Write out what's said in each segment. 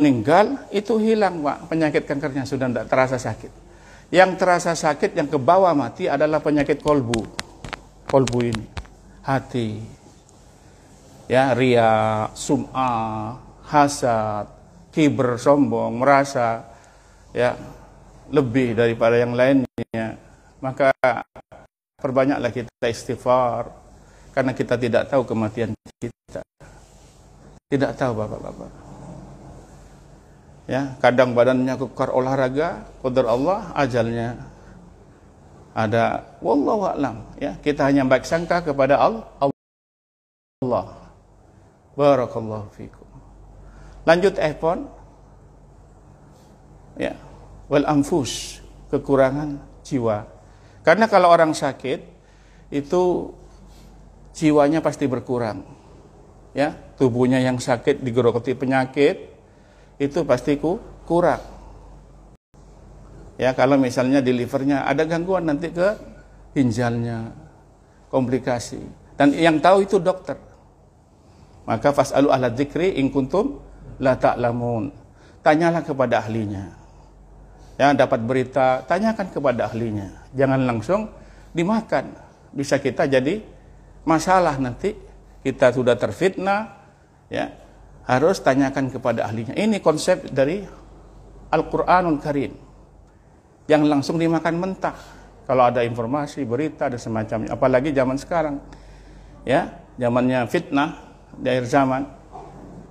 meninggal itu hilang, Pak, penyakit kankernya sudah tidak terasa sakit. Yang terasa sakit, yang ke bawah mati adalah penyakit kolbu. Kolbu ini, hati, ya, ria, sum'ah, hasad, kibr, sombong, merasa ya lebih daripada yang lainnya. Maka perbanyaklah kita istighfar, karena kita tidak tahu kematian kita. Tidak tahu, Bapak-bapak. Ya, kadang badannya kekar olahraga, qadar Allah, ajalnya ada, wallahu a'lam. Ya, kita hanya baik sangka kepada Allah. Barakallahu fikum. Lanjut iPhone. Ya, wal anfus, kekurangan jiwa. Karena kalau orang sakit itu jiwanya pasti berkurang. Ya, tubuhnya yang sakit digerogoti penyakit itu pasti kurang. Ya, kalau misalnya di livernya ada gangguan, nanti ke ginjalnya, komplikasi. Dan yang tahu itu dokter. Maka fas'alu ahla dzikri in kuntum la ta'lamun. Tanyalah kepada ahlinya. Ya, dapat berita, tanyakan kepada ahlinya. Jangan langsung dimakan. Bisa kita jadi masalah nanti. Kita sudah terfitnah, ya. Harus tanyakan kepada ahlinya. Ini konsep dari Al-Qur'anul Karim. Yang langsung dimakan mentah. Kalau ada informasi, berita dan semacamnya. Apalagi zaman sekarang. Ya, zamannya fitnah di akhir zaman.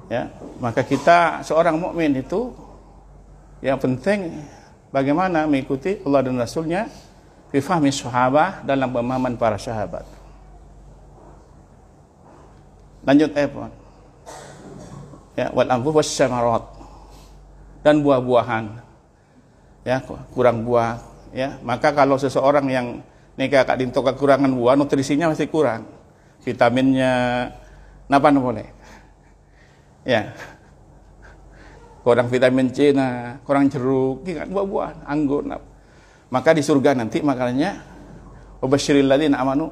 Ya, maka kita seorang mukmin itu yang penting bagaimana mengikuti Allah dan Rasulnya fi fahmi sahabah, dalam pemahaman para sahabat. Lanjut iPhone. Ya, wal anfus was syamarat, dan buah-buahan. Ya, kurang buah, ya. Maka kalau seseorang yang nikah kadinto kekurangan buah, nutrisinya masih kurang. Vitaminnya napa boleh? Ya. Kurang vitamin C, kurang jeruk, buah-buahan, anggur. Maka di surga nanti makanya wabasyiril ladzina amanu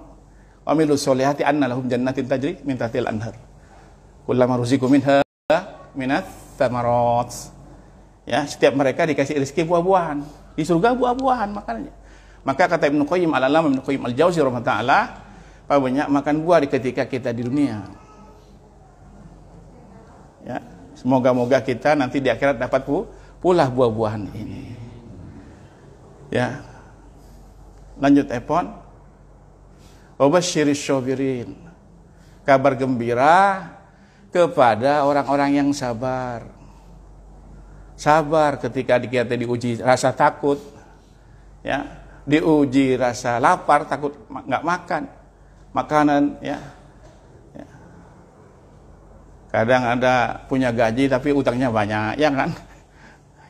wa amilus solihati anna lahum jannatin tajri min tahtiha al-anhar. Kullama ruziqu minha minat thamarat. Ya, setiap mereka dikasih rezeki buah-buahan. Di surga buah-buahan makannya. Maka kata Ibnu Qayyim al-Alam, Ibnu Qayyim al-Jauzi rahimahullah, banyak makan buah di ketika kita di dunia. Ya, semoga-moga kita nanti di akhirat dapat pula buah-buahan ini. Ya. Lanjut iPhone. Wabasyiris syabirin. Kabar gembira kepada orang-orang yang sabar. Sabar ketika kita diuji rasa takut, ya, diuji rasa lapar, takut nggak makan makanan, ya. Ya. Kadang ada punya gaji tapi utangnya banyak, ya kan?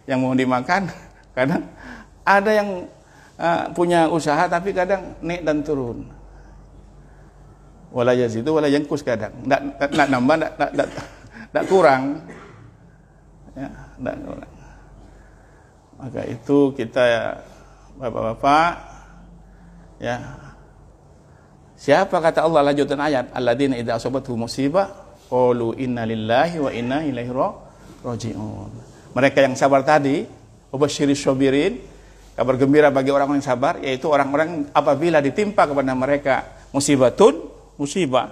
Yang mau dimakan. Kadang ada yang punya usaha tapi kadang naik dan turun. Wala yazidu wala yanqus, kadang enggak nambah, enggak kurang. Ya, enggak kurang. Maka itu kita, Bapak-bapak, ya. Siapa kata Allah lanjutan ayat, alladzina idza asabatuhum musibah qalu inna lillahi wa inna ilaihi raji'un. Mereka yang sabar tadi, wabasyiris syabirin, kabar gembira bagi orang-orang yang sabar, yaitu orang-orang apabila ditimpa kepada mereka musibah.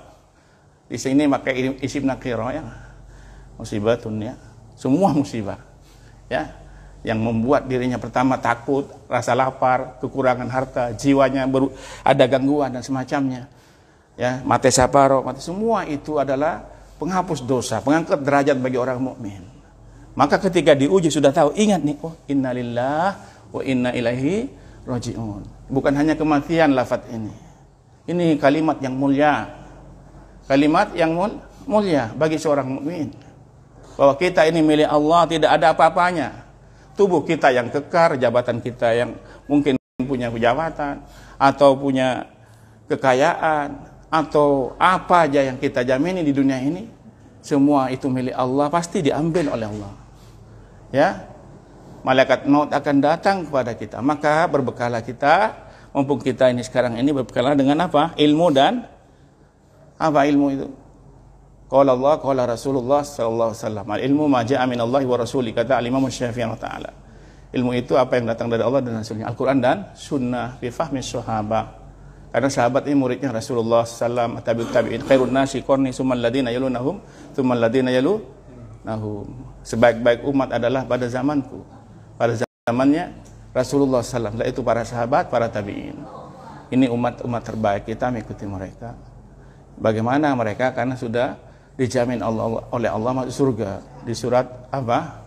Di sini maka isim nakirah, ya. Musibatun, ya. Semua musibah. Ya. Yang membuat dirinya pertama takut, rasa lapar, kekurangan harta, jiwanya ada gangguan dan semacamnya. Ya, mate saparo, semua itu adalah penghapus dosa, pengangkat derajat bagi orang mukmin. Maka ketika diuji sudah tahu, ingat nih, oh innalillahi wa inna ilaihi raji'un. Bukan hanya kematian lafaz ini. Ini kalimat yang mulia. Kalimat yang mulia bagi seorang mukmin. Bahwa kita ini milik Allah, tidak ada apa-apanya. Tubuh kita yang kekar, jabatan kita yang mungkin punya jabatan, atau punya kekayaan, atau apa aja yang kita jamini di dunia ini, semua itu milik Allah, pasti diambil oleh Allah. Ya, malaikat maut akan datang kepada kita. Maka berbekalah kita, mumpung kita ini sekarang ini berbekalah dengan apa? Ilmu dan apa ilmu itu? Qala Allah, qala Rasulullah sallallahu alaihi wasallam. Al-ilmu ma ja'a min Allah wa rasuli, kata Al-Imam Syafi'i taala. Ilmu itu apa yang datang dari Allah dan Rasulnya, Al-Quran dan Sunnah, fi fahmi sahabat. Karena sahabat ini muridnya Rasulullah sallallahu alaihi wasallam, tabi'in, khairun nasi qarni, tsummal ladina yalunahum, tsummal ladina yalunahum. Sebaik-baik umat adalah pada zamanku, pada zamannya Rasulullah sallallahu alaihi wasallam, itu para sahabat, para tabi'in. Ini umat-umat terbaik, kita mengikuti mereka. Bagaimana mereka? Karena sudah dijamin oleh Allah masuk surga. Di surat apa?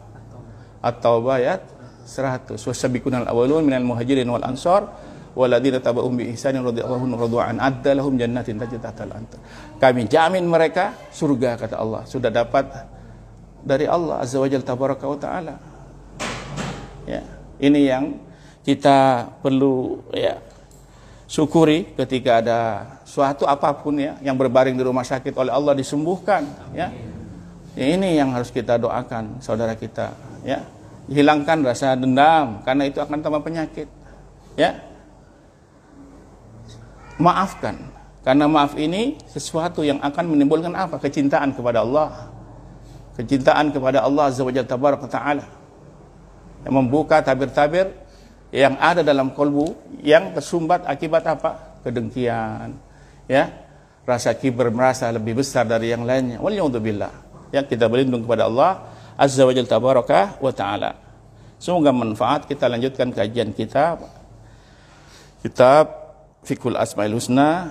At-Taubah ayat 100. Wasabiqunal awwalun minal muhajirin wal ansar walladzina tabauhum bi ihsanin radhiyallahu anhum radwan adda lahum jannatin tajri tahtal anhar. Kami jamin mereka surga, kata Allah. Sudah dapat dari Allah azza wajalla tabaraka wa taala. Ya, ini yang kita perlu syukuri ketika ada suatu apapun yang berbaring di rumah sakit oleh Allah disembuhkan, ya. Ini yang harus kita doakan saudara kita, ya. Hilangkan rasa dendam karena itu akan tambah penyakit, ya. Maafkan karena maaf ini sesuatu yang akan menimbulkan apa? Kecintaan kepada Allah. Kecintaan kepada Allah azza wajalla tabaraka taala. Yang membuka tabir-tabir yang ada dalam kolbu yang tersumbat akibat apa? Kedengkian, ya, rasa kibir, merasa lebih besar dari yang lainnya. Waliyadzubillah. Ya, kita berlindung kepada Allah azza wa jalla tabaraka wa taala. Semoga manfaat. Kita lanjutkan kajian kitab Fiqhul Asmaul Husna.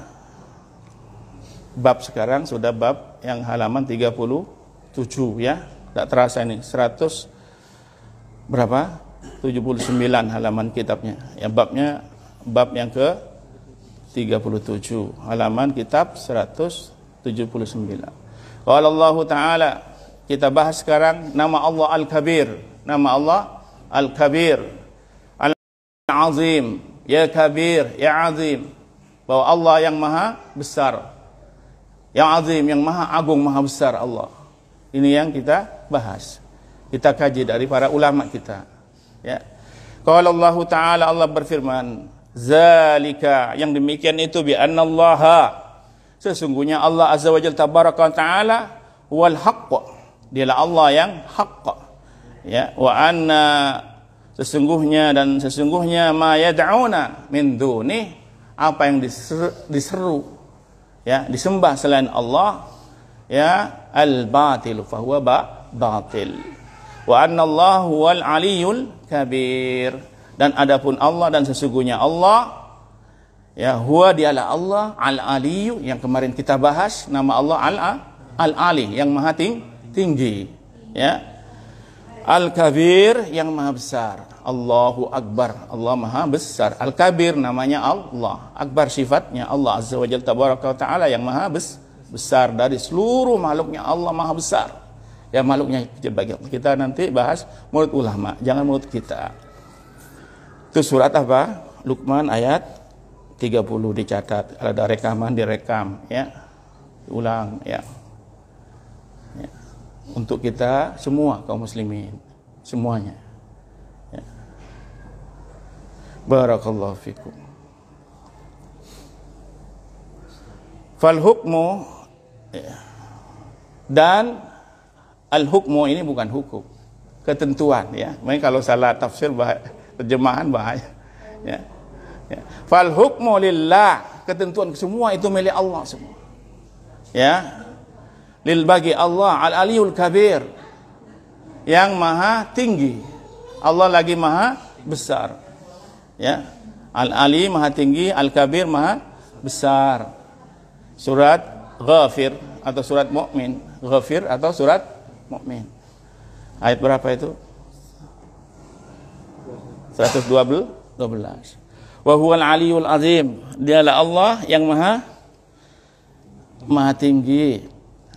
Bab sekarang sudah bab yang halaman 37, ya. Tidak terasa ini 100 berapa? 79 halaman kitabnya. Ya, babnya bab yang ke 37, halaman kitab 179. Qala Allah Ta'ala, kita bahas sekarang nama Allah Al-Kabir. Nama Allah Al-Kabir, Al-Azim, ya Kabir, ya Azim. Bahwa Allah yang maha besar, yang azim, yang maha agung, maha besar Allah. Ini yang kita bahas, kita kaji dari para ulama kita. Ya. Qala Allah Ta'ala, Allah berfirman, zalika, yang demikian itu, bi annallaha, sesungguhnya Allah azza wa jalla tabaraka wa ta'ala wal haqq, dialah Allah yang haqq, ya. Wa anna, sesungguhnya ma yad'una min duni, apa yang diseru, ya, disembah selain Allah, ya, al batil fa huwa batil. Wa anna Allah huwal aliyul kabir, dan adapun Allah dan sesungguhnya Allah, ya, huwa dialah Allah al-aliyu, yang kemarin kita bahas nama Allah al-ali, yang maha tinggi, ya, al-kabir, yang maha besar. Allahu akbar, Allah maha besar. Al-kabir namanya Allah, akbar sifatnya Allah azza wa jalla tabaraka wa taala, yang maha besar dari seluruh makhluknya. Allah maha besar, ya, makhluknya kecil. Kita nanti bahas menurut ulama, jangan menurut kita. Itu surat apa? Luqman ayat 30, dicatat. Ada rekaman, direkam, ya, ulang, ya. Ya, untuk kita semua kaum muslimin semuanya, ya. Barakallahu fikum. Fal hukmu, ya. Dan al-hukmu ini bukan hukum, ketentuan, ya. Makanya kalau salah tafsir terjemahan bahaya, ya. Ya. Fal hukmu lillah, ketentuan semua itu milik Allah semua, ya. Lil, bagi Allah, al-aliyul kabir, yang maha tinggi. Allah lagi maha besar, ya. Al-ali maha tinggi, al-kabir maha besar. Surat Ghafir atau surat Mu'min, Ghafir atau surat Mu'min. Ayat berapa itu? 112. Wa huwal aliyul azim, dialah Allah yang maha tinggi.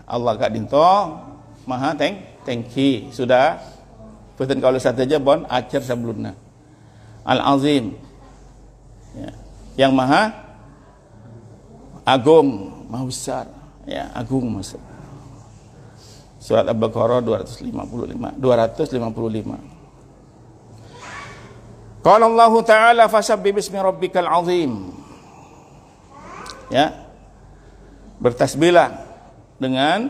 Allah gak dinto maha tinggi. Sudah pesen kalau satu aja bon ajar sebelumnya. Al-azim, ya, yang maha agung, maha besar, ya, agung maksud. Surat Al-Baqarah 255. Qala Allah Ta'ala fasabbih bismi rabbikal azim, ya, bertasbihlah dengan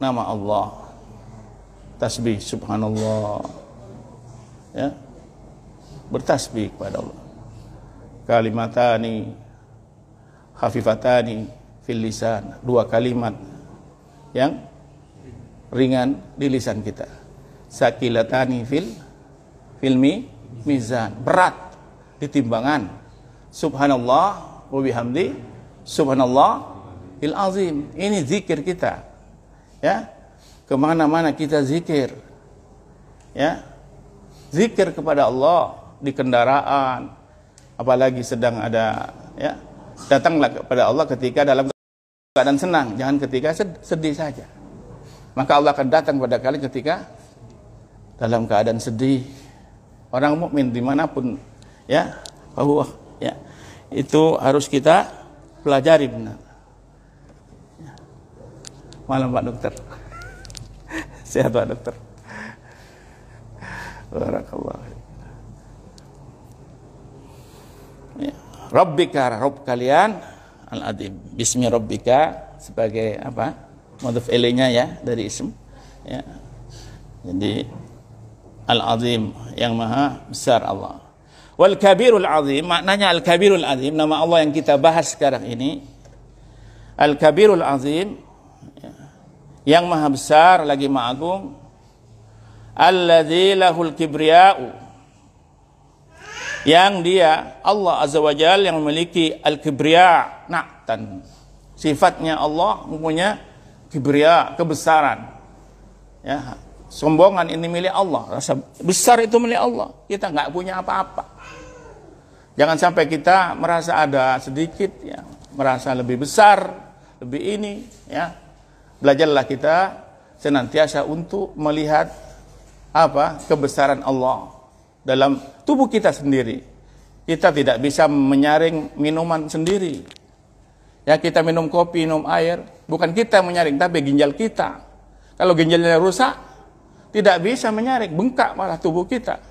nama Allah. Tasbih subhanallah. Ya. Bertasbih kepada Allah. Kalimatani khafifatani fil lisan, 2 kalimat yang ringan di lisan kita. Sakilatani fil mizan, berat di timbangan. Subhanallah wa bihamdi subhanallah il azim. Ini zikir kita. Ya. Kemana-mana kita zikir. Ya. Zikir kepada Allah di kendaraan, apalagi sedang ada, ya. Datanglah kepada Allah ketika dalam keadaan senang, jangan ketika sedih saja. Maka Allah akan datang pada kalian ketika dalam keadaan sedih. Orang mukmin dimanapun, ya, bahwa ya itu harus kita pelajari benar. Ya. Malam Pak Dokter. Sehat Pak Dokter. Barakallah. Ya. Rabbika, Rabb kalian al-Azim. Bismi Rabbika sebagai apa? Mudhaf ilaihnya ya dari ism. Ya. Jadi Al-Azim yang maha besar Allah. Wal Kabirul Azim, maknanya Al-Kabirul Azim, nama Allah yang kita bahas sekarang ini. Al-Kabirul Azim, ya, yang maha besar lagi maha agung. Alladzi lahul kibriya'u, yang dia Allah Azza wa Jalla yang memiliki al-kibriya, na'tan. Sifatnya Allah mempunyai kibriya, kebesaran. Ya, sombongan ini milik Allah, rasa besar itu milik Allah. Kita nggak punya apa-apa. Jangan sampai kita merasa ada sedikit, ya, merasa lebih besar, lebih ini, ya. Belajarlah kita senantiasa untuk melihat apa kebesaran Allah dalam tubuh kita sendiri. Kita tidak bisa menyaring minuman sendiri. Ya, kita minum kopi, minum air, bukan kita menyaring, tapi ginjal kita. Kalau ginjalnya rusak, tidak bisa menyaring, bengkak malah tubuh kita.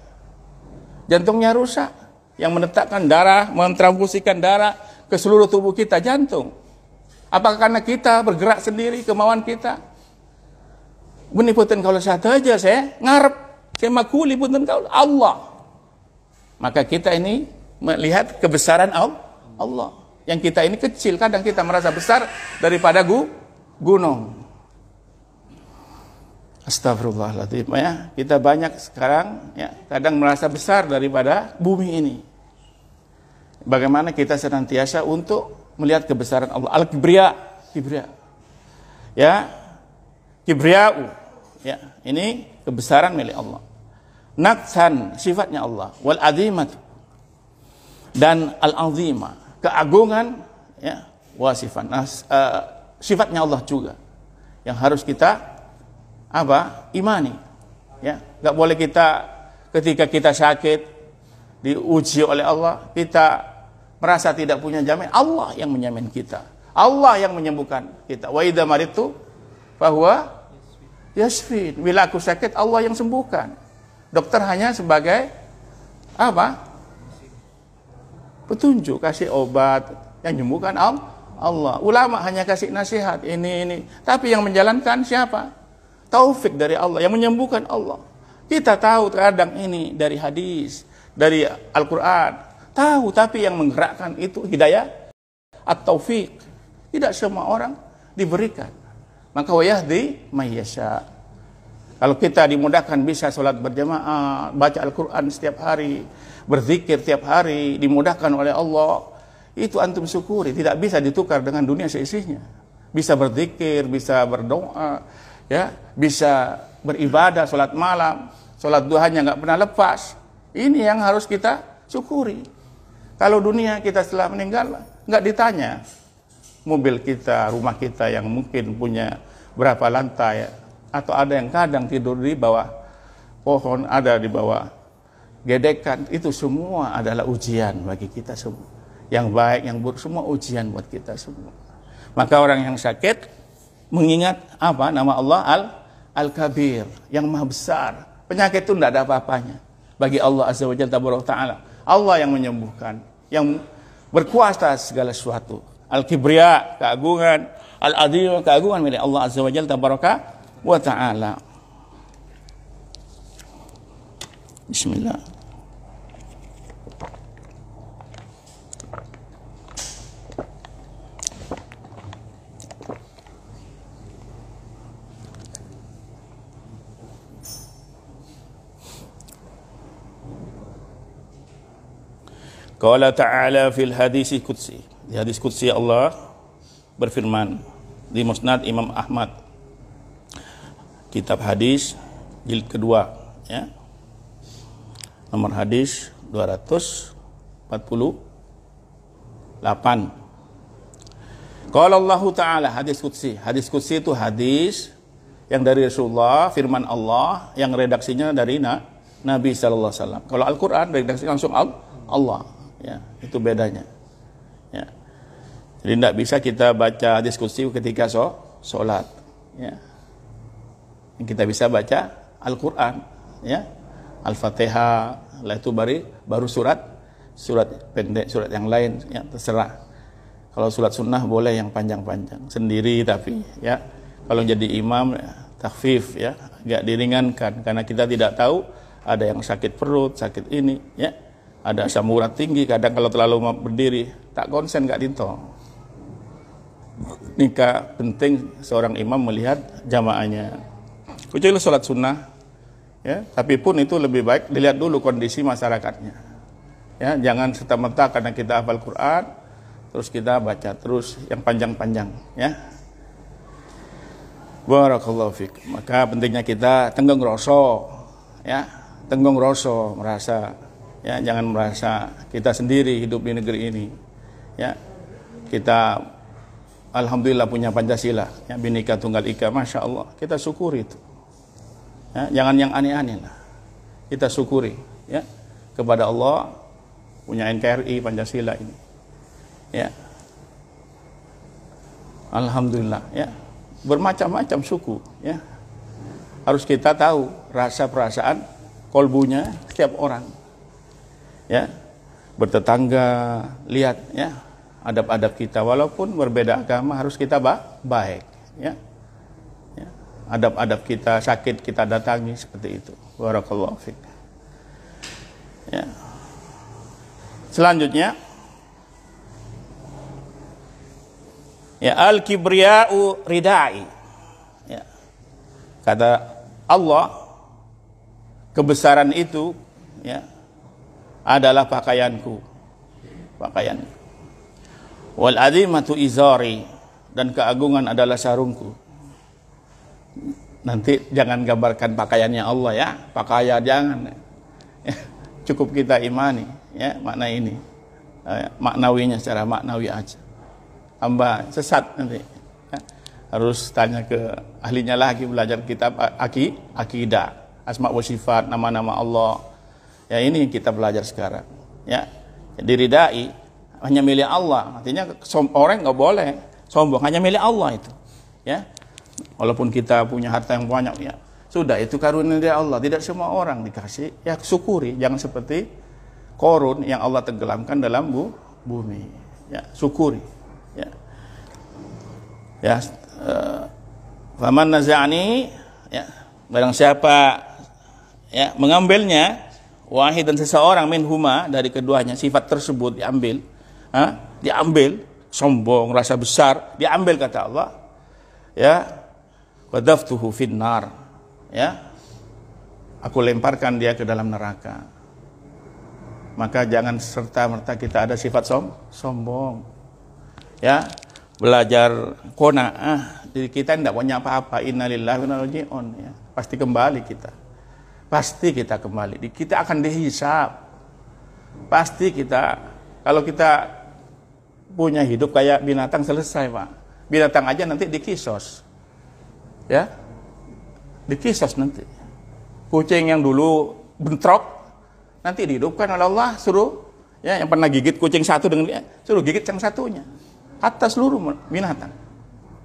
Jantungnya rusak, yang menetapkan darah, mentransfusikan darah ke seluruh tubuh kita, jantung. Apakah karena kita bergerak sendiri, kemauan kita? Benih punten kalau satu aja saya ngarep, saya makuli punten kalau Allah. Maka kita ini melihat kebesaran Allah. Yang kita ini kecil, kadang kita merasa besar daripada gunung. Astagfirullahaladzim, ya. Kita banyak sekarang, ya, kadang merasa besar daripada bumi ini. Bagaimana kita senantiasa untuk melihat kebesaran Allah. Al-Kibriya, ya, Kibriya'u. Ya, ini kebesaran milik Allah. Naqsan, sifatnya Allah. Wal azimat, dan al-azima, keagungan, ya, wasifan. Sifatnya Allah juga yang harus kita apa? Imani. Ya, enggak boleh kita ketika kita sakit diuji oleh Allah, kita merasa tidak punya jamin. Allah yang menjamin kita. Allah yang menyembuhkan kita. Wa idza maritu fahuwa yasfin. Bila aku sakit, Allah yang sembuhkan. Dokter hanya sebagai apa? Petunjuk, kasih obat. Yang menyembuhkan Allah. Ulama hanya kasih nasihat ini. Tapi yang menjalankan siapa? Taufik dari Allah, yang menyembuhkan Allah. Kita tahu kadang ini dari hadis, dari Al-Quran. Tahu, tapi yang menggerakkan itu hidayah at-taufik. Tidak semua orang diberikan. Maka wayahdi mayyasha. Kalau kita dimudahkan bisa sholat berjamaah, baca Al-Quran setiap hari, berzikir setiap hari, dimudahkan oleh Allah, itu antum syukuri. Tidak bisa ditukar dengan dunia seisinya. Bisa berzikir, bisa berdoa, ya, bisa beribadah, sholat malam, sholat duhanya nggak pernah lepas. Ini yang harus kita syukuri. Kalau dunia kita setelah meninggal nggak ditanya mobil kita, rumah kita yang mungkin punya berapa lantai, atau ada yang kadang tidur di bawah pohon, ada di bawah gedekan, itu semua adalah ujian bagi kita semua. Yang baik, yang buruk, semua ujian buat kita semua. Maka orang yang sakit mengingat apa? Nama Allah Al-Kabir, yang maha besar. Penyakit itu tidak ada apa-apanya bagi Allah Azza wa Jalla Ta'ala. Allah yang menyembuhkan, yang berkuasa segala sesuatu. Al-Kibriya, keagungan. Al-Adil, keagungan milik Allah Azza wa Jalla wa ta'ala. Bismillah. Qala ta'ala fil hadis qudsi. Di hadis qudsi Allah berfirman di Musnad Imam Ahmad, kitab hadis jilid kedua, ya. Nomor hadis 248. Qala Allah Ta'ala, hadis qudsi. Hadis qudsi itu hadis yang dari Rasulullah, firman Allah yang redaksinya dari Nabi sallallahu alaihi wasallam. Kalau Al-Qur'an redaksi langsung Allah. Ya, itu bedanya. Ya. Jadi tidak bisa kita baca diskusi ketika sholat. Ya. Kita bisa baca Al-Quran, ya, Al-Fatihah, itu baru surat pendek, surat yang lain, ya, terserah. Kalau surat sunnah boleh yang panjang-panjang sendiri, tapi ya kalau jadi imam ya, takhfif, ya, agak diringankan karena kita tidak tahu ada yang sakit perut, sakit ini, ya. Ada asam urat tinggi, kadang kalau terlalu berdiri tak konsen, gak dinto. Nikah penting seorang imam melihat jamaahnya. Kecuali sholat sunnah, ya, tapi pun itu lebih baik dilihat dulu kondisi masyarakatnya. Ya, jangan serta-merta karena kita hafal Quran terus kita baca terus yang panjang-panjang, ya. Barakallahu fiik. Maka pentingnya kita tenggong roso, ya, tenggong roso, merasa, ya, jangan merasa kita sendiri hidup di negeri ini, ya. Kita alhamdulillah punya Pancasila, ya, Bhinneka Tunggal Ika, masya Allah, kita syukuri itu, ya, jangan yang aneh-aneh lah, kita syukuri, ya, kepada Allah punya NKRI Pancasila ini, ya, alhamdulillah, ya, bermacam-macam suku, ya, harus kita tahu rasa perasaan kolbunya setiap orang. Ya, bertetangga, lihat, ya, adab-adab kita, walaupun berbeda agama harus kita baik, ya, ya, adab-adab kita, sakit kita datangi seperti itu. Barakallahu fiik. Ya. Selanjutnya, ya, al-kibriya'u ridai, ya, kata Allah, kebesaran itu, ya, adalah pakaianku, pakaian. Wal azimatu izari, dan keagungan adalah sarungku. Nanti jangan gambarkan pakaiannya Allah, ya, pakaian jangan. Ya, cukup kita imani, ya, makna ini, maknawinya secara maknawi aja. Hamba sesat nanti, ya. Harus tanya ke ahlinya lagi, belajar kitab akidah, asma wa sifat, nama-nama Allah. Ya, ini kita belajar sekarang, ya. Diridai hanya milik Allah, artinya orang nggak boleh sombong, hanya milik Allah itu, ya. Walaupun kita punya harta yang banyak, ya, sudah itu karunia dari Allah, tidak semua orang dikasih, ya, syukuri, jangan seperti Qarun yang Allah tenggelamkan dalam bumi, ya, syukuri, ya. Ya, faman naza'ani, ya, barang siapa, ya, mengambilnya wahid dan seseorang minhuma, dari keduanya sifat tersebut diambil, diambil, sombong, rasa besar, diambil, kata Allah, ya, wadaftuhu finnar, ya, aku lemparkan dia ke dalam neraka. Maka jangan serta-merta kita ada sifat sombong, ya. Belajar qanaah, diri kita tidak punya apa-apa, innalillahi wa inna ilaihi raji'un, ya, pasti kembali kita. Pasti kita kembali, kita akan dihisab. Pasti kita, kalau kita punya hidup kayak binatang, selesai, Pak. Binatang aja nanti dikisos, ya, dikisos nanti. Kucing yang dulu bentrok nanti dihidupkan oleh Allah, suruh, ya, yang pernah gigit kucing satu dengan dia, suruh gigit yang satunya, hatta seluruh binatang.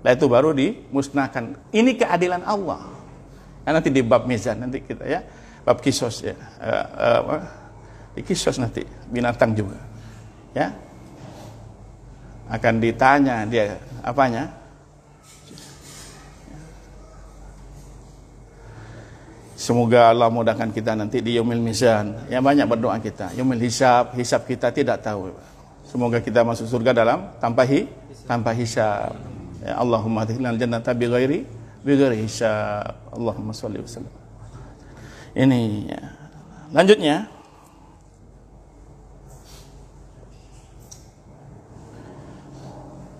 Nah, itu baru dimusnahkan. Ini keadilan Allah. Nah, nanti di bab mizan nanti kita, ya, bab kisos, ya, di kisos nanti binatang juga, ya, akan ditanya dia apanya, Semoga Allah mudahkan kita nanti di Yaumil Mizan. Ya, banyak berdoa kita. Yaumil Hisab, hisab kita tidak tahu. Semoga kita masuk surga tanpa hisab. Ya, Allahumma adkhilnal jannata bighairi hisab. Allahumma shalli wa sallam. Ini ya. Lanjutnya,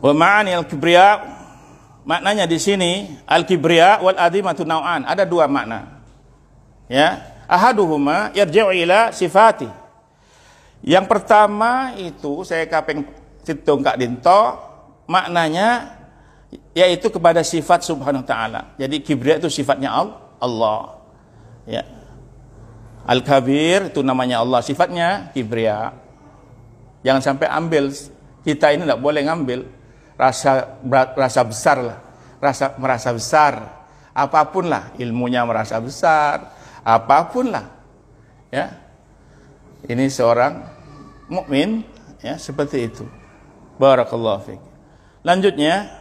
wa ma'ani al-kibriya, maknanya di sini al-kibriya wal azimatu nau'an, ada dua makna. Ya, ahaduhuma yarji'u ila sifati. Yang pertama itu saya kaping situng Kak Dinto, maknanya yaitu kepada sifat Subhanahu wa taala. Jadi kibriya itu sifatnya Allah. Ya. Al-Kabir itu namanya Allah, sifatnya kibriya. Jangan sampai ambil, kita ini tidak boleh ngambil rasa besar lah, merasa besar, apapun lah, ilmunya merasa besar, apapun lah, ya. Ini seorang mukmin, ya, seperti itu. Barakallahu fiik. Lanjutnya,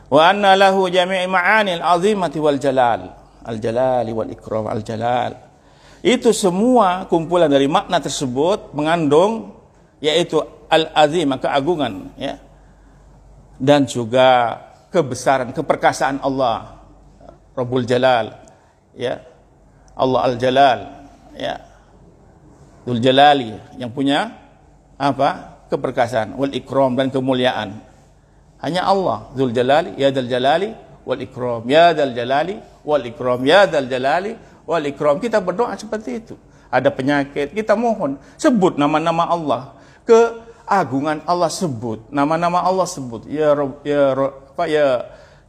wa anna lahu jami'i ma'anil azimati wal jalal, al jalali wal ikram, al jalal. Itu semua kumpulan dari makna tersebut mengandung yaitu al-azimah, keagungan, ya, dan juga kebesaran, keperkasaan Allah, Rabbul Jalal, ya, Allah Al-Jalal, ya, Dzul Jalali, yang punya apa? Keperkasaan, wal ikram, dan kemuliaan. Hanya Allah, Dzul Jalali, ya Dzul Jalali wal ikram, ya Dzul Jalali wal ikram, ya Dzul Jalali wal ikram. Kita berdoa seperti itu. Ada penyakit, kita mohon, sebut nama-nama Allah, keagungan Allah sebut, nama-nama Allah sebut. Ya Rabb,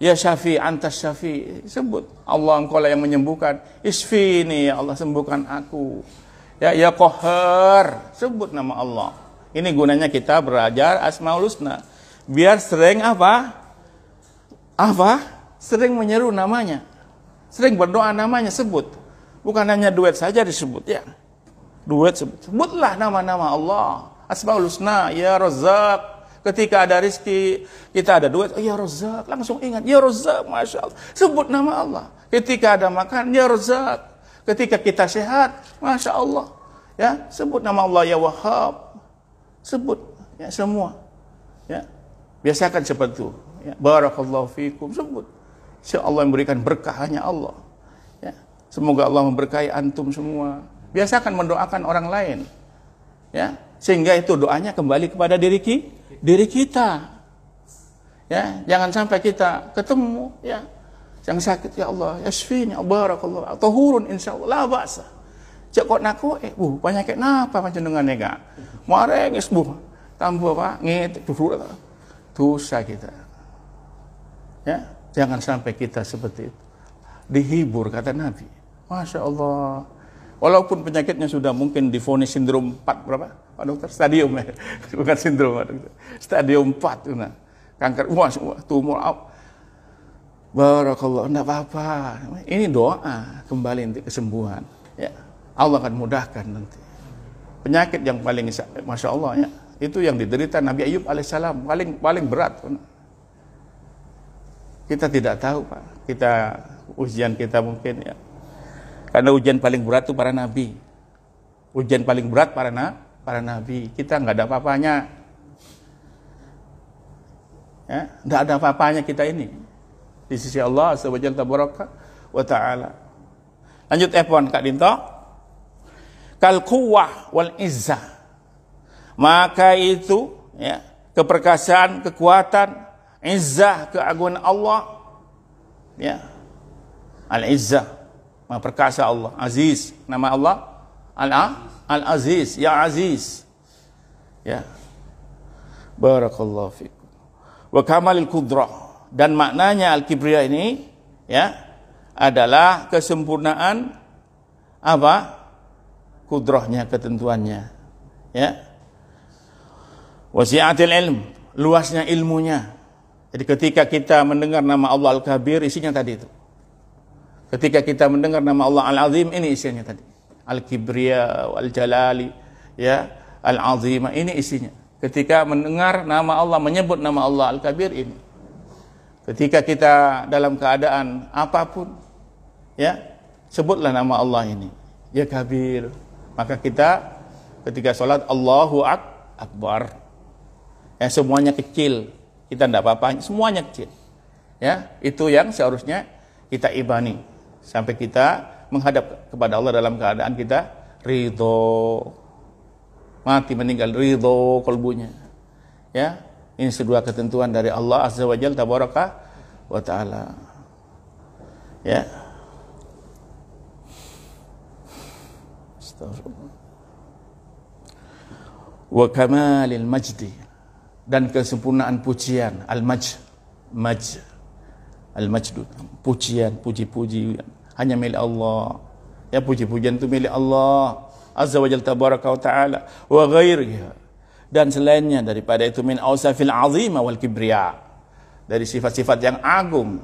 ya Syafi, antas Syafi, sebut. Allah, engkau lah yang menyembuhkan. Isfini, ya Allah, sembuhkan aku. Ya Qahhar, sebut nama Allah. Ini gunanya kita belajar Asmaul Husna, biar sering apa? Sering menyeru namanya, sering berdoa namanya, sebut. Bukan hanya duet saja disebut, ya. Duet sebutlah nama-nama Allah. Asmaul Husna, ya Razzaq. Ketika ada rezeki, kita ada duet, oh, ya Razzaq, langsung ingat, ya Razzaq, Masya Allah. Sebut nama Allah. Ketika ada makan, ya Razzaq. Ketika kita sehat, Masya Allah, ya, sebut nama Allah, ya Wahhab. Sebut, ya, semua, ya. Biasakan seperti itu, ya. Barakallahu fikum, sebut. Insya Allah yang memberikan berkah hanya Allah, ya. Semoga Allah memberkahi antum semua. Biasakan mendoakan orang lain, ya, sehingga itu doanya kembali kepada diri kita, ya. Jangan sampai kita ketemu, ya, yang sakit, ya Allah, yasfini, barakallahu, tahurun insyaallah, la ba'sa. Cek kok nako, penyakit napa panjenengan nega? Mareng isbuh, tambah Pak, ngit, dosa kita. Ya, jangan sampai kita seperti itu. Dihibur, kata Nabi. Masya Allah. Walaupun penyakitnya sudah mungkin divonis sindrom 4 berapa? Pak dokter, stadium ya. Bukan sindrom, Pak dokter. Stadium 4 nah. Kanker, tumor. Barakallah, enggak apa-apa. Ini doa kembali nanti kesembuhan, ya. Allah akan mudahkan nanti. Penyakit yang paling, Masya Allah, ya, itu yang diderita Nabi Ayub alaihissalam, paling berat. Kita tidak tahu, Pak. Ujian kita mungkin, ya. Karena ujian paling berat itu para nabi. Ujian paling berat para nabi. Kita nggak ada apa-apanya. Ya, nggak ada apa-apanya kita ini di sisi Allah Subhanahu wa ta'ala. Lanjut F1 Kak Dinto. Kal quwwah wal izzah. Maka itu, ya, keperkasaan, kekuatan, izzah, keagungan Allah, ya. Al-izzah, Maha perkasa Allah. Aziz, nama Allah Al-Aziz, ya Aziz, ya. Barakallahu fikum. Wa kamalil qudrah, dan maknanya al-kibriya ini, ya, adalah kesempurnaan apa? Kudrahnya, ketentuannya, ya. Wasi'atil ilm, luasnya ilmunya. Jadi ketika kita mendengar nama Allah Al-Kabir, isinya tadi itu. Ketika kita mendengar nama Allah Al-Azim, ini isinya tadi. Al-Kibriya, Al-Jalali, ya, Al-Azimah, ini isinya. Ketika mendengar nama Allah, menyebut nama Allah Al-Kabir, ini. Ketika kita dalam keadaan apapun, ya, sebutlah nama Allah ini, ya kabir. Maka kita ketika sholat Allahu Akbar, ya semuanya kecil, kita tidak apa-apa, semuanya kecil. Ya, itu yang seharusnya kita ibani sampai kita menghadap kepada Allah dalam keadaan kita ridho, mati meninggal ridho kalbunya. Ya, ini kedua ketentuan dari Allah Azza wa Jalla tabaraka wa taala. Ya. Wa kamalil majdi, dan kesempurnaan pujian, al-majd, al-majdu, pujian, puji-puji hanya milik Allah. Ya, puji-pujian itu milik Allah Azza wa Jalla tabaraka wa taala, wa ghairiha, dan selainnya daripada itu, min awsafil azima wal kibriya, dari sifat-sifat yang agung.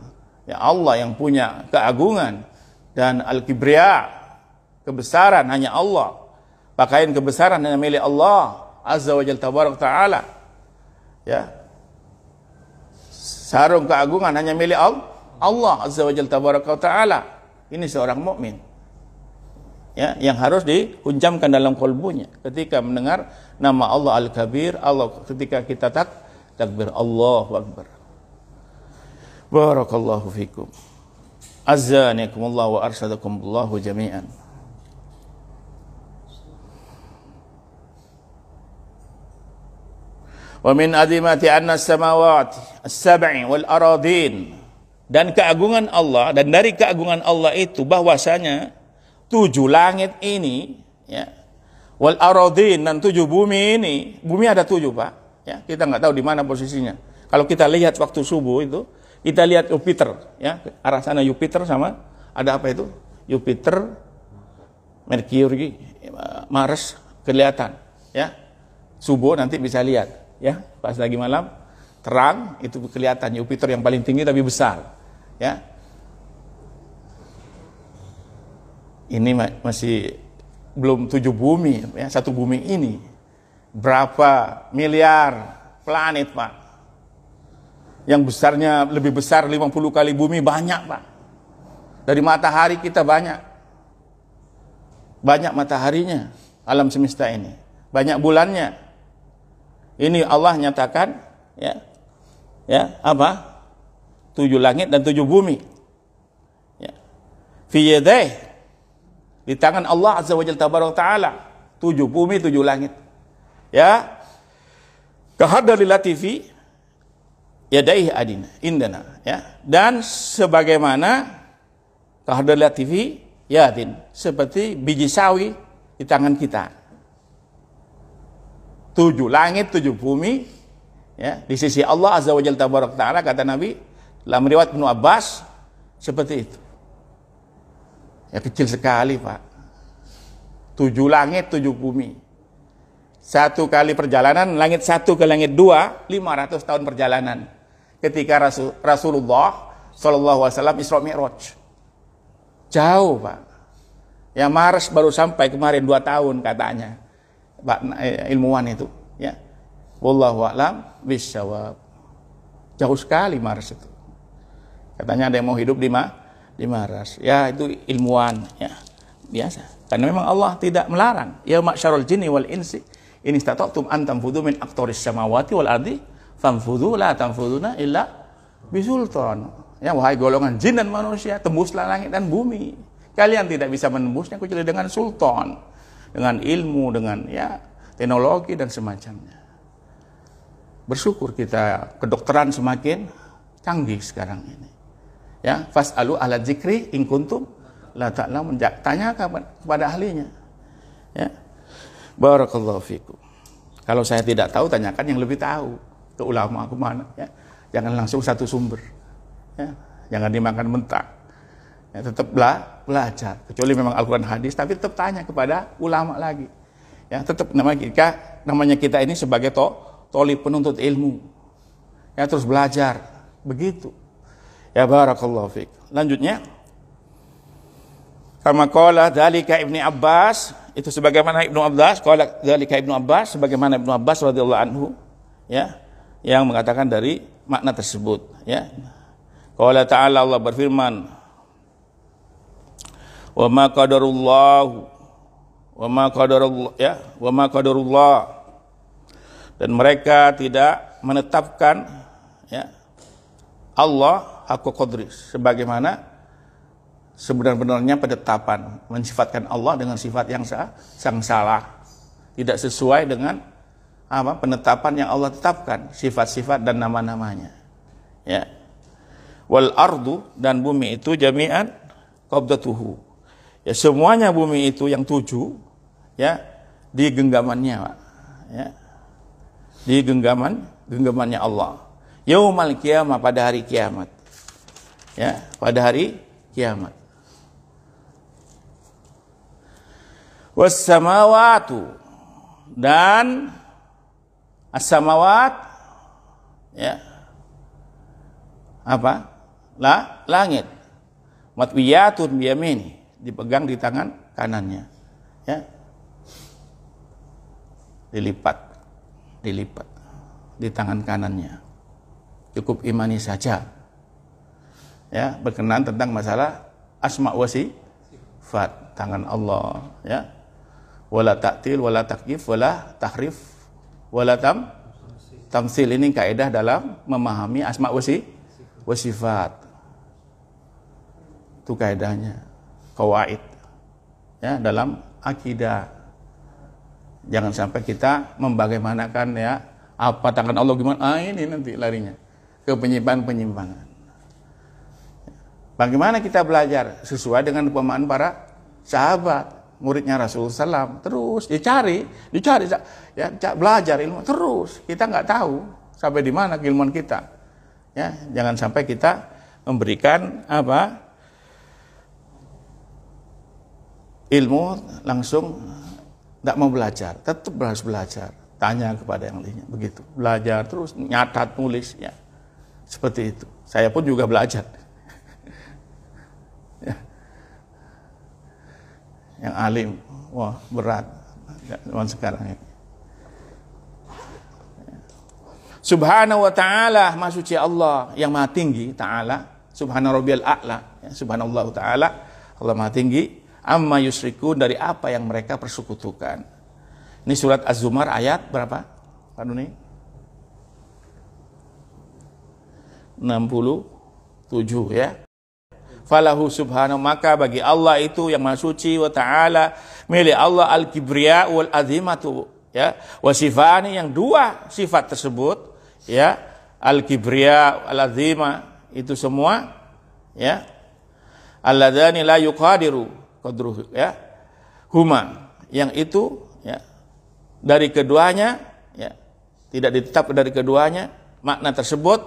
Ya, Allah yang punya keagungan, dan al-kibriya, kebesaran hanya Allah. Pakaian kebesaran hanya milik Allah Azza wa Jalla tabaraka wa taala. Ya. Sarung keagungan hanya milik Allah Azza wa Jalla tabaraka wa taala. Ini seorang mukmin, ya, yang harus dihunjamkan dalam kalbunya ketika mendengar nama Allah Al-Kabir. Allah, ketika kita takbir Allahu Akbar. Barakallahu fikum. Azzanikumullah wa arsyadakumullahu jami'an. Wa min azimati anna as-samawati as-sab'i wal aradin, dan keagungan Allah, dan dari keagungan Allah itu bahwasanya 7 langit ini, ya, wal aradin, dan 7 bumi ini. Bumi ada 7, Pak. Ya, kita nggak tahu di mana posisinya. Kalau kita lihat waktu subuh itu, kita lihat Jupiter, ya, arah sana Jupiter sama ada apa itu? Jupiter, Mercury, Mars kelihatan, ya. Subuh nanti bisa lihat, ya, pas lagi malam terang itu kelihatan Jupiter yang paling tinggi tapi besar, ya. Ini masih belum 7 bumi, ya. 1 bumi ini berapa miliar planet, Pak, yang besarnya lebih besar 50 kali bumi, banyak, Pak. Dari matahari kita banyak mataharinya, alam semesta ini banyak bulannya. Ini Allah nyatakan, ya, apa? 7 langit dan 7 bumi. Ya. Fi yadayh, di tangan Allah Azza wa Jalla tabaraka taala, 7 bumi, 7 langit. Ya. Kahadalilati fi yadayhi adina indana, ya. Dan sebagaimana kahadalilati fi yadin, seperti biji sawi di tangan kita. 7 langit, 7 bumi, ya, di sisi Allah Azza wa Jalla tabaraka taala, kata Nabi dalam riwayat Ibnu Abbas, seperti itu. Ya, kecil sekali, Pak. 7 langit, 7 bumi. 1 kali perjalanan, langit 1 ke langit 2, 500 tahun perjalanan. Ketika Rasulullah sallallahu alaihi wasallam Isra Mi'raj. Jauh, Pak. Ya, Mars baru sampai kemarin 2 tahun katanya, Pak, ilmuwan itu, ya. Wallahu a'lam bishawab. Jauh sekali Mars itu. Katanya ada yang mau hidup di Mars. Ya, itu ilmuwan, ya. Biasa. Karena memang Allah tidak melarang. Ya ma'syarul jinni wal insi in istata'tum an tanfudhu min aqtaris samawati wal ardi fanfudhu la tanfuduna illa bisultan. Ya, wahai golongan jin dan manusia, tembuslah langit dan bumi. Kalian tidak bisa menembusnya kecuali dengan sultan, dengan ilmu, dengan, ya, teknologi dan semacamnya. Bersyukur kita, kedokteran semakin canggih sekarang ini. Ya, fas'alu ala dzikri in kuntum la ta'lamun, tanya kepada ahlinya. Ya. Barakallahu fikum. Kalau saya tidak tahu, tanyakan yang lebih tahu, ke ulama kemana, ya. Jangan langsung satu sumber, ya. Jangan dimakan mentah, ya. Tetap belajar, kecuali memang Al-Quran hadis, tapi tetap tanya kepada ulama lagi, ya. Tetap namanya kita ini sebagai tolib penuntut ilmu, ya, terus belajar begitu, ya. Barakallahu fiik. Lanjutnya, kama qala dzalika Ibnu Abbas, itu sebagaimana Ibnu Abbas, qala dzalika Ibnu Abbas, sebagaimana Ibnu Abbas radhiyallahu anhu, ya, yang mengatakan dari makna tersebut, ya. Qala ta'ala, Allah berfirman, Wa ma qadarullahu wa ma qadarullah ya, wa ma qadarullah, dan mereka tidak menetapkan ya Allah haqqa qadri, sebagaimana sebenar-benarnya penetapan, mensifatkan Allah dengan sifat yang salah, tidak sesuai dengan penetapan yang Allah tetapkan, sifat-sifat dan nama-namanya. Ya. Wal ardu, dan bumi itu jami'an qabdatuhu. Ya, semuanya bumi itu yang 7 ya di genggamannya, Pak. Ya. Di genggamannya Allah. Yaumal qiyamah, pada hari kiamat. Ya, pada hari kiamat. Was samawatu, dan as-samawat ya langit, matwiyatun biyamini, dipegang di tangan kanannya, ya, dilipat di tangan kanannya. Cukup imani saja ya berkenan tentang masalah asma wa sifat tangan Allah, ya, wala ta'til wala takyif wala tahrif wala tamsil. Ini kaidah dalam memahami asma wa sifat. Itu kaidahnya, qawaid ya dalam akidah. Jangan sampai kita membagaimanakan ya apa tangan Allah gimana, ini nanti larinya ke penyimpangan. Bagaimana kita belajar sesuai dengan pemahaman para sahabat, muridnya Rasulullah SAW. Terus dicari ya, belajar ilmu terus. Kita nggak tahu sampai di mana keilmuan kita. Ya, jangan sampai kita memberikan ilmu langsung tidak mau belajar. Tetap harus belajar. Tanya kepada yang lainnya, begitu. Belajar terus, nyatat, nulis, ya. Seperti itu. Saya pun juga belajar. Ya. Yang alim, wah berat zaman sekarang ini. Subhanahu wa ta'ala, maha suci Allah yang maha tinggi, ta'ala, subhana rabbiyal a'la, ya, subhanallahu ta'ala, Allah maha tinggi, amma yusyrikun, dari apa yang mereka persekutukan. Ini surat Az-Zumar ayat berapa? Pak Duni? 67 ya. Falahu subhanahu, maka bagi Allah itu yang maha suci wa ta'ala, milik Allah al-kibriya wal azimatu, ya, wa sifani, yang dua sifat tersebut ya, al-kibriya wal azima, itu semua ya, alladzani la yuqadiru qadruhu, ya, huma, yang itu ya dari keduanya ya tidak ditetapkan dari keduanya makna tersebut,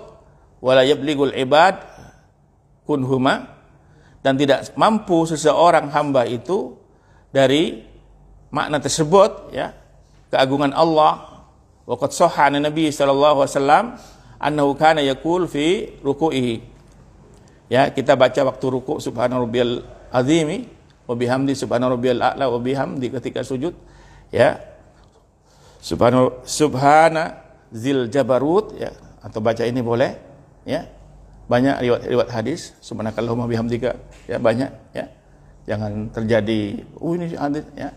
wala yablighul ibad kunhuma, dan tidak mampu seseorang hamba itu dari makna tersebut ya, keagungan Allah. Wa qad sahha Nabi sallallahu alaihi wasallam annahu kana yaqul fi ruku'ihi, ya, kita baca waktu ruku' subhana rabbiyal azimi wa bihamdi subhana rabbiyal a'la wa bihamdi, ketika sujud ya subhana zil jabarut, ya, atau baca ini boleh ya. Banyak riwayat hadis subhanakallahumma bihamdika, ya, banyak ya. Jangan terjadi ini hadis ya.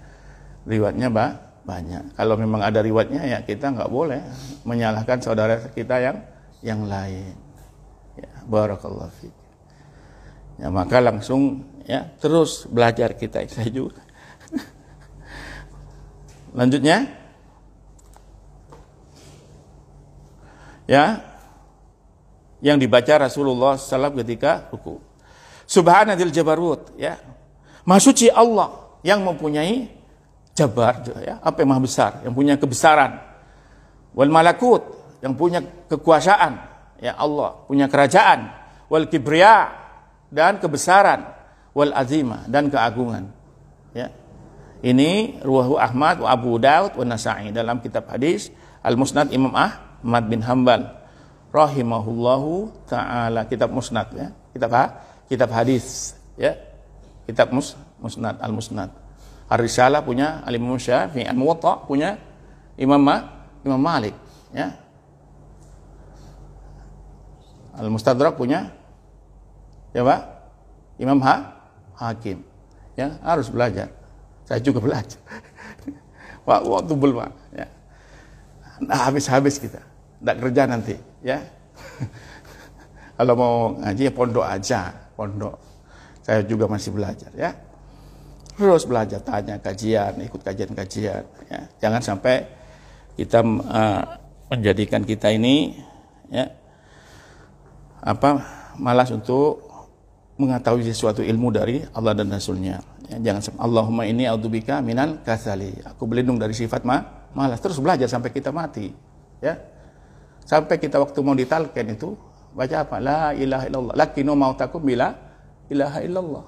Riwayatnya banyak. Kalau memang ada riwayatnya ya kita nggak boleh menyalahkan saudara kita yang lain. Ya, barakallahu fiik. Ya, maka langsung ya terus belajar kita, saya juga. Lanjutnya ya, yang dibaca Rasulullah SAW ketika ruku. Subhanadzil jabarut, ya, maha suci Allah yang mempunyai jabar, ya, apa yang maha besar, yang punya kebesaran. Wal malakut, yang punya kekuasaan, ya, Allah punya kerajaan. Wal kibriya, dan kebesaran. Wal azimah, dan keagungan, ya. Ini ruwahu Ahmad wa Abu Daud wa Nasa'i, dalam kitab hadis Al-Musnad Imam Ahmad bin Hanbal rahimahullahu ta'ala, kitab musnad ya, kitab hadis ya, kitab musnad, al-musnad. Ar-Risalah punya Al-Imam Syafi'i, Al-Muwatta punya Imam Malik ya. Al-Mustadrak punya ya Pak Imam Hakim. Ya, harus belajar. Saya juga belajar. Waktu belum, ya. Nah, habis kita. Nggak kerja nanti, ya. Kalau mau ngaji ya pondok aja, pondok. Saya juga masih belajar, ya. Terus belajar, tanya kajian, ikut kajian-kajian, ya. Jangan sampai kita menjadikan kita ini, ya, malas untuk mengetahui sesuatu ilmu dari Allah dan Rasulnya. Ya, jangan sampai Allahumma inni a'udzubika minal kasali. Aku berlindung dari sifat malas. Terus belajar sampai kita mati. Ya. Sampai kita waktu mau ditalqin itu baca apa? La ilaha illallah. Lakinu mautakum bila ilaha illallah.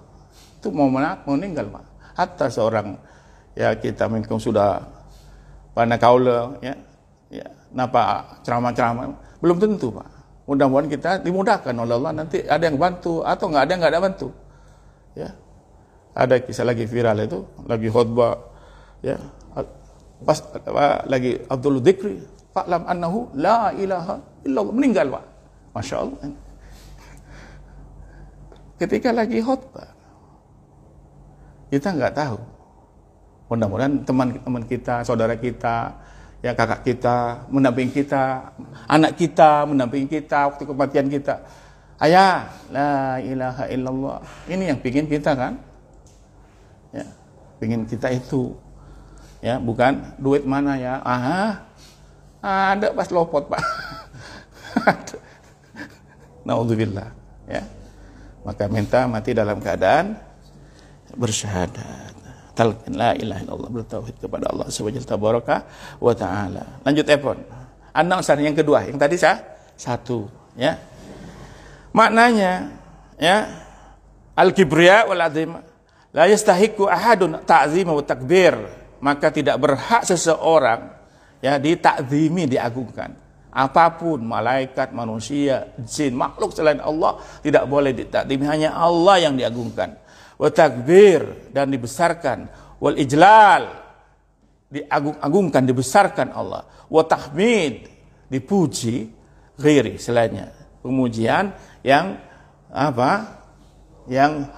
Itu mau meninggal, Pak. Hatta seorang ya kita mungkin sudah pada kaula ya napa ceramah-ceramah belum tentu, Pak. Mudah-mudahan kita dimudahkan oleh Allah, nanti ada yang bantu atau nggak ada bantu. Ya. Ada kisah lagi viral itu, lagi khutbah ya. Pas lagi Abdul Dzikri, fa'lam annahu la ilaha illallah, meninggal, Pak. Masya Allah. Ketika lagi khutbah, kita nggak tahu. Mudah-mudahan teman-teman kita, saudara kita, ya kakak kita, mendampingi kita, anak kita, mendampingi kita waktu kematian kita. Ayah, la ilaha illallah. Ini yang pingin kita kan? Ya, pingin kita itu. Ya, bukan duit mana ya? Ada pas lopot, Pak. Naudzubillah. Ya. Maka minta mati dalam keadaan bersyahadat. Talqin la ilaha illallah, bertauhid kepada Allah subhanahu wa ta'ala. Lanjut Epon. An-Nausar yang kedua, yang tadi satu, ya. Maknanya, ya, al-kibriya wal azim la yastahiqu ahadun ta'zima wa takbir. Maka tidak berhak seseorang ya ditakzimi, diagungkan. Apapun, malaikat, manusia, jin, makhluk selain Allah tidak boleh ditakzimi, hanya Allah yang diagungkan. Wa takbir, dan dibesarkan, wal ijlal, diagung-agungkan, dibesarkan Allah, wa tahmid, dipuji, ghairi, selainnya, pemujian yang yang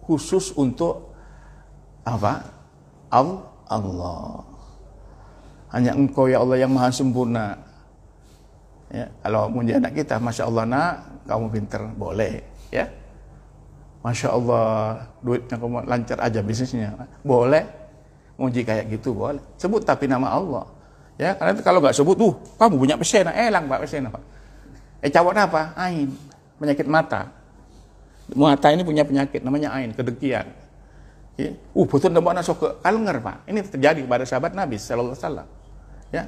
khusus untuk Allah. Hanya Engkau ya Allah yang maha sempurna. Ya, kalau muji anak kita, masya Allah nak, kamu pinter, boleh, ya. Masya Allah, duitnya kamu lancar aja bisnisnya. Boleh. Muji kayak gitu boleh. Sebut tapi nama Allah. Ya, karena kalau nggak sebut, kamu punya pesena, elang Pak pesena, Pak. Cawat apa? Ain. Penyakit mata. Mata ini punya penyakit, namanya ain, kedengkian. Ya. Betul nembak nasok ke kalnger, Pak. Ini terjadi pada sahabat Nabi sallallahu alaihi wasallam. Ya.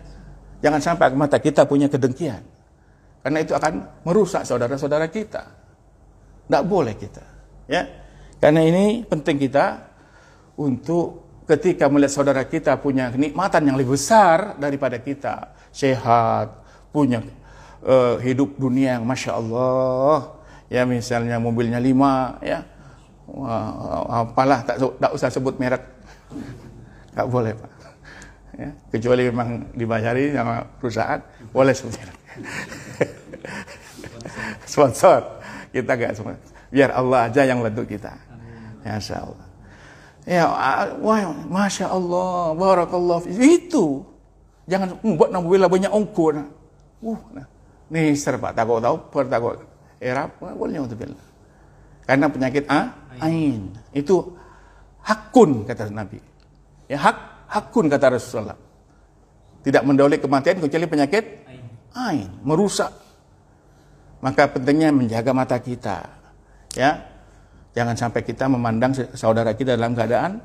Jangan sampai mata kita punya kedengkian. Karena itu akan merusak saudara-saudara kita. Nggak boleh kita. Ya, karena ini penting kita untuk ketika melihat saudara kita punya kenikmatan yang lebih besar daripada kita, sehat, punya hidup dunia yang masya Allah, ya misalnya mobilnya 5, ya, apalah tak usah sebut merek, nggak boleh Pak, ya, kecuali memang dibayari sama perusahaan, boleh sebut merek. Sponsor kita nggak semua. Biar Allah aja yang bantu kita. Ya Allah. Ya, wah, masya Allah, barakallah. Itu jangan buat nambulah banyak ongkor. Nih serba takut tahu, takut erap, boleh untuk bilang. Karena penyakit ain itu hakun kata Nabi. Ya hakun kata Rasulullah. Tidak mendahului kematian kecuali penyakit ain, merusak. Maka pentingnya menjaga mata kita. Ya, jangan sampai kita memandang saudara kita dalam keadaan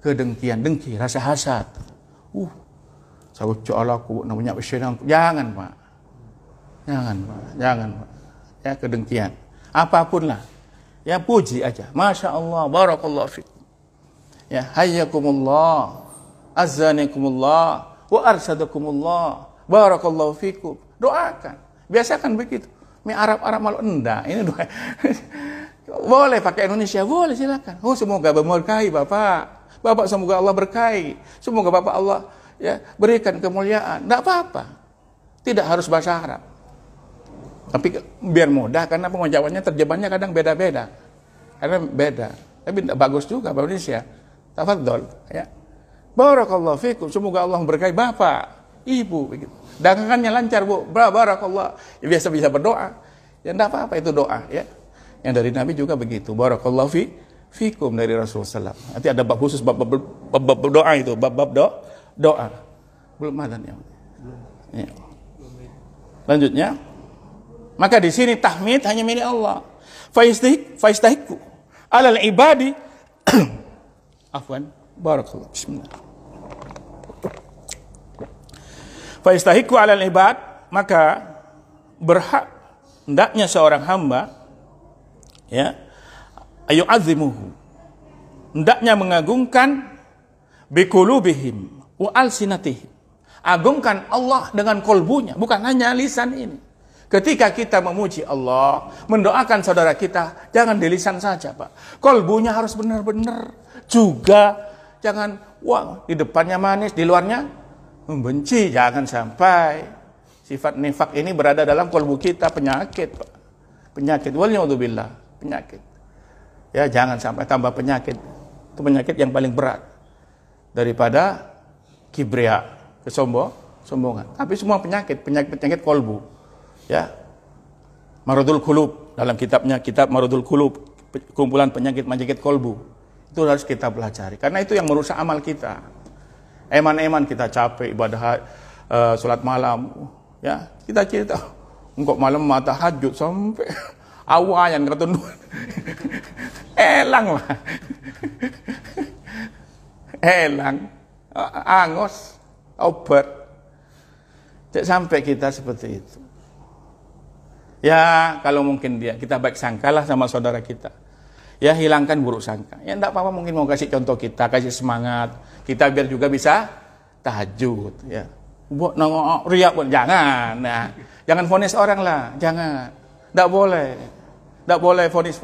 kedengkian, dengki, rasa hasad. Saya aku namanya bersyukur. Jangan Pak, jangan Pak. Ya, kedengkian. Apapun lah, ya puji aja. Masya Allah, barakallahu fikum. Ya, hayyakumullah, azzanikumullah, wa arsadakumullah, barakallahu fikum. Doakan, biasakan begitu. Arab malu enggak. Ini doa. Boleh pakai Indonesia, boleh silakan. Semoga berkahi Bapak semoga Allah berkahi. Semoga Bapak Allah ya berikan kemuliaan. Enggak apa-apa. Tidak harus bahasa Arab. Tapi biar mudah karena pengucapannya terjemahannya kadang beda-beda. Karena beda. Tapi tidak bagus juga bahasa Indonesia. Tafadhol, ya. Barakallahu fikum. Semoga Allah memberkahi bapak, ibu, begitu. Dagangannya lancar, Bu. Barakallah. Ya, biasa bisa berdoa. Ya enggak apa-apa itu doa, ya. Yang dari Nabi juga begitu. Barakallahu fikum dari Rasulullah SAW. Nanti ada bab khusus bab doa itu, bab doa. Belum ada nih. Ya. Lanjutnya. Maka di sini tahmid hanya milik Allah. Faistahiku alal ibadi. Afwan. Barakallah. Bismillah. Faistahiku alal ibad, maka berhak hendaknya seorang hamba, ya, ayu'azimuhu, hendaknya mengagungkan biqulubihim wa alsinatihim. Agungkan Allah dengan kolbunya, bukan hanya lisan ini. Ketika kita memuji Allah, mendoakan saudara kita, jangan di lisan saja, Pak. Kolbunya harus benar-benar juga. Jangan, wah, di depannya manis, di luarnya membenci. Jangan sampai sifat nifak ini berada dalam kolbu kita, penyakit, Pak. Penyakit, waliyadzubillah, penyakit. Ya, jangan sampai tambah penyakit. Itu penyakit yang paling berat daripada kibria, kesombongan. Tapi semua penyakit kolbu. Ya, Maradul Qulub, dalam kitabnya, kitab Maradul Qulub, kumpulan penyakit kolbu, itu harus kita pelajari, karena itu yang merusak amal kita. Eman-eman kita capek ibadah, sholat malam, ya, kita engkau malam mata tahajud sampai awayan ketunduan, elang lah, elang, angos, obat, sampai kita seperti itu. Ya, kalau mungkin kita baik sangkalah sama saudara kita. Ya, hilangkan buruk sangka. Ya, enggak apa-apa, mungkin mau kasih contoh kita, kasih semangat. Kita biar juga bisa tahajud, ya. Buat nongok riak pun jangan. Nah, jangan vonis orang lah, jangan. Enggak boleh. Enggak boleh vonis,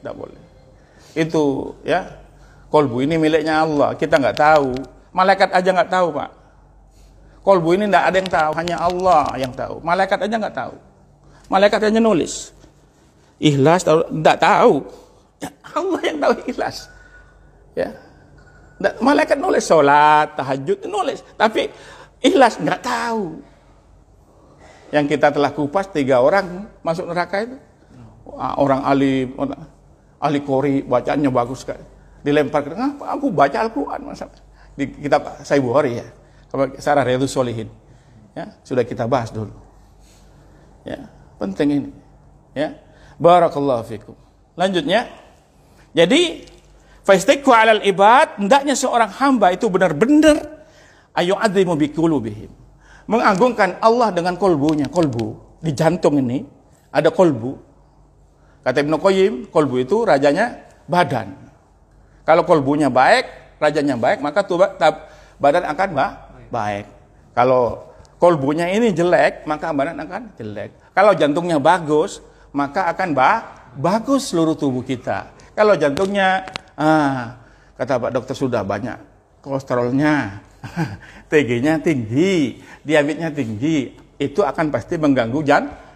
enggak boleh. Itu, ya. Kolbu ini miliknya Allah, kita enggak tahu. Malaikat aja enggak tahu, Pak. Kolbu ini enggak ada yang tahu, hanya Allah yang tahu. Malaikat aja enggak tahu. Malaikat hanya nulis. Ikhlas tidak tahu. Ya, Allah yang tahu ikhlas. Ya. Malaikat nulis sholat, tahajud, nulis. Tapi ikhlas nggak tahu. Yang kita telah kupas 3 orang masuk neraka itu. Orang alim, ahli qori, bacaannya bagus sekali. Dilempar ke tengah, aku baca Al-Quran. Di kitab Sahih Bukhari, ya. Sarah Riyadhus Shalihin. Ya, sudah kita bahas dulu. Ya. Penting ini, ya. Barakallahu fikum. Lanjutnya, jadi faistahiqu 'alal ibad, hendaknya seorang hamba itu benar-benar ayu'adzimu biqulubihim, mengagungkan Allah dengan kolbunya. Kolbu di jantung ini ada kolbu. Kata Ibnu Qayyim, kolbu itu rajanya badan. Kalau kolbunya baik, rajanya baik, maka badan akan baik. Kalau kolbunya ini jelek, maka badan akan jelek. Kalau jantungnya bagus, maka akan bagus seluruh tubuh kita. Kalau jantungnya, kata Pak Dokter sudah banyak kolesterolnya, TG-nya tinggi, diabetesnya tinggi, itu akan pasti mengganggu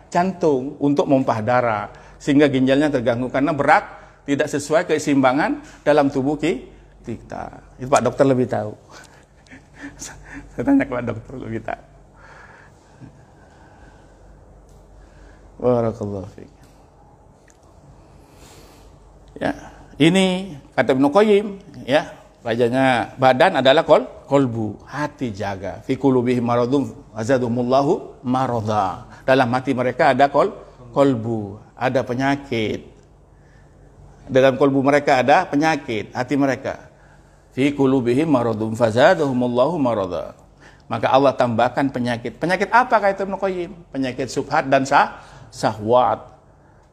jantung untuk memompah darah, sehingga ginjalnya terganggu karena berat, tidak sesuai keseimbangan dalam tubuh kita. Itu Pak Dokter lebih tahu. Saya tanya ke Pak Dokter lebih tahu. Barakallahu fiik. Ya, ini kata Ibnu Qayyim, ya, rajanya badan adalah kolbu, hati jaga. Fi qulubihim maradun azadumullahu marada. Dalam hati mereka ada kolbu, ada penyakit. Dalam kolbu mereka ada penyakit, hati mereka. Fi qulubihim maradun fazadahumullahu marada. Maka Allah tambahkan penyakit. Penyakit apa kata Ibnu Qayyim? Penyakit subhat dan syahwat.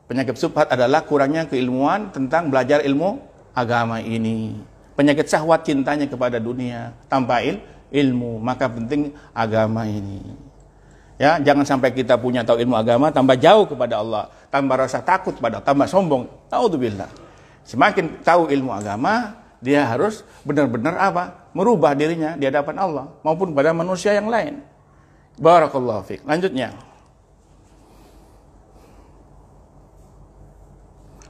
Penyakit subhat adalah kurangnya keilmuan tentang belajar ilmu agama ini. Penyakit syahwat cintanya kepada dunia tanpa ilmu, maka penting agama ini. Ya, jangan sampai kita punya tahu ilmu agama tambah jauh kepada Allah, tambah rasa takut pada, tambah sombong. Naudzubillah. Semakin tahu ilmu agama, dia harus benar-benar apa? Merubah dirinya di hadapan Allah maupun pada manusia yang lain. Barakallahu fiik. Lanjutnya.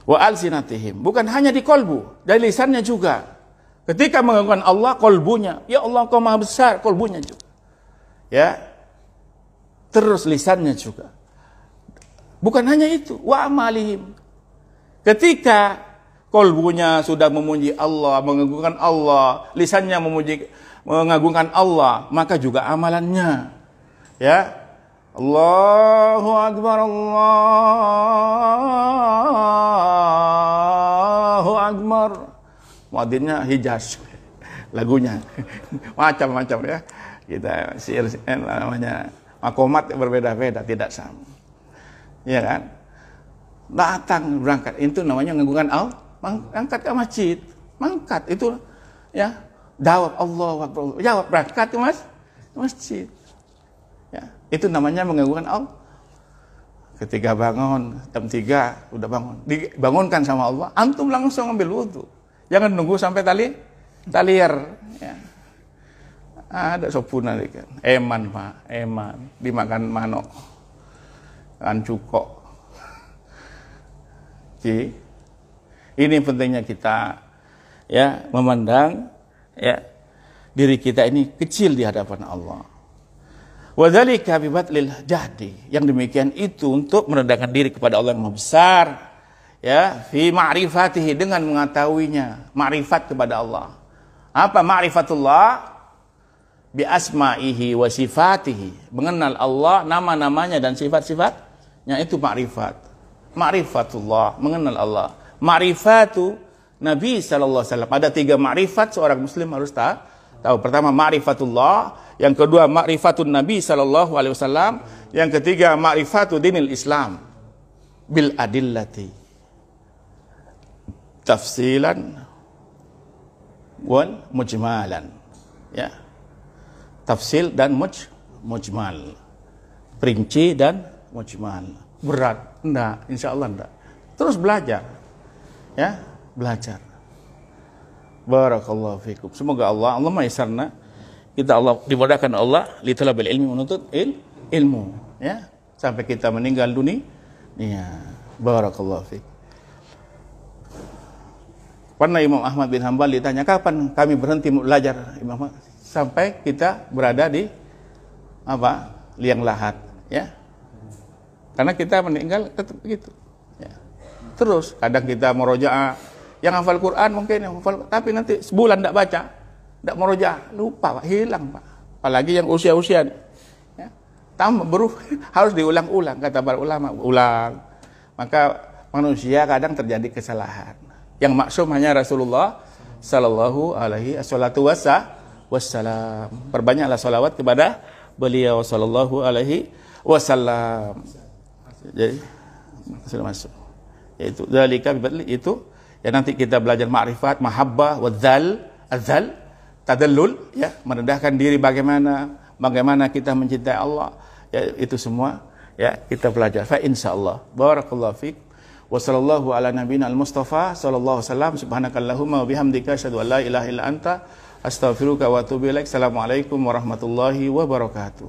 wa alsinatihim, bukan hanya di kolbu, dari lisannya juga. Ketika mengagungkan Allah, kolbunya, ya Allah Kau Maha Besar, kolbunya juga. Ya. Terus lisannya juga. Bukan hanya itu, wa amalihim. Ketika kolbunya sudah memuji Allah, mengagungkan Allah, lisannya mengagungkan Allah, maka juga amalannya. Ya. Allahu Akbar, Allahu Akbar. Muadzinnya Hijaz. Lagunya macam-macam ya. Kita namanya makomat berbeda-beda, tidak sama. Ya kan? Datang berangkat, itu namanya mengagungkan Allah. Angkat ke masjid, mangkat itu ya. Jawab Allahu Akbar. Jawab berangkat ke masjid. Ya, itu namanya mengagungkan Allah. Ketika bangun jam 3 udah bangun, dibangunkan sama Allah, antum langsung ambil wudu. Jangan nunggu sampai talier. Ya. Ada sopuna kan. Eman Pak, eman dimakan manok. Kan cukok. Jadi, ini pentingnya kita ya memandang ya diri kita ini kecil di hadapan Allah. Wa dzalika bi batlil jahdi. Yang demikian itu untuk merendahkan diri kepada Allah yang Maha Besar. Ya, fi ma'rifatihi, dengan mengetahuinya, makrifat kepada Allah. Apa ma'rifatullah? Bi asma'ihi wa sifatihi, mengenal Allah, nama-namanya dan sifat-sifatnya, itu makrifat. Ma'rifatullah, mengenal Allah. Ma'rifatu Nabi sallallahu alaihi wasallam. Ada 3 makrifat seorang muslim harus tahu. Pertama ma'rifatullah, yang kedua ma'rifatun Nabi sallallahu alaihi wasallam, yang ketiga ma'rifatu dinil Islam bil adillati. Tafsilan wal mujmalan. Ya. Tafsil dan mujmal. Perinci dan mujmal. Berat? Enggak, insyaallah enggak. Terus belajar. Ya, belajar. Barakallahu fikum. Semoga Allah maisarna kita, Allah dimudahkan Allah li talabil ilmi, menuntut ilmu, ya, sampai kita meninggal dunia. Barakallahu fikum. Pernah Imam Ahmad bin Hanbal ditanya, kapan kami berhenti belajar, Imam Ahmad? Sampai kita berada di liang lahat, ya. Karena kita meninggal tetap begitu. Ya. Terus kadang kita murojaah, yang hafal Quran mungkin yang hafal, tapi nanti sebulan tidak baca, tidak murojaah, lupa Pak, hilang Pak. Apalagi yang usia-usia, ya. Harus diulang-ulang, kata para ulama, ulang. Maka manusia kadang terjadi kesalahan. Yang maksum hanya Rasulullah sallallahu alaihi wassalam. Perbanyaklah salawat kepada beliau sallallahu alaihi wasallam. Jadi sudah masuk. Yaitu dzalika itu ya, nanti kita belajar ma'rifat, mahabbah, wadzal, azal, tadallul, ya, merendahkan diri, bagaimana kita mencintai Allah. Ya, itu semua ya kita belajar. Fa insyaallah. Barakallahu fiik. Wa sallallahu ala nabiyina al-Mustafa sallallahu alaihi wasallam. Subhanakallahumma wa bihamdika asyhadu an la ilaha illa anta astaghfiruka wa atubu ilaik. Assalamualaikum warahmatullahi wabarakatuh.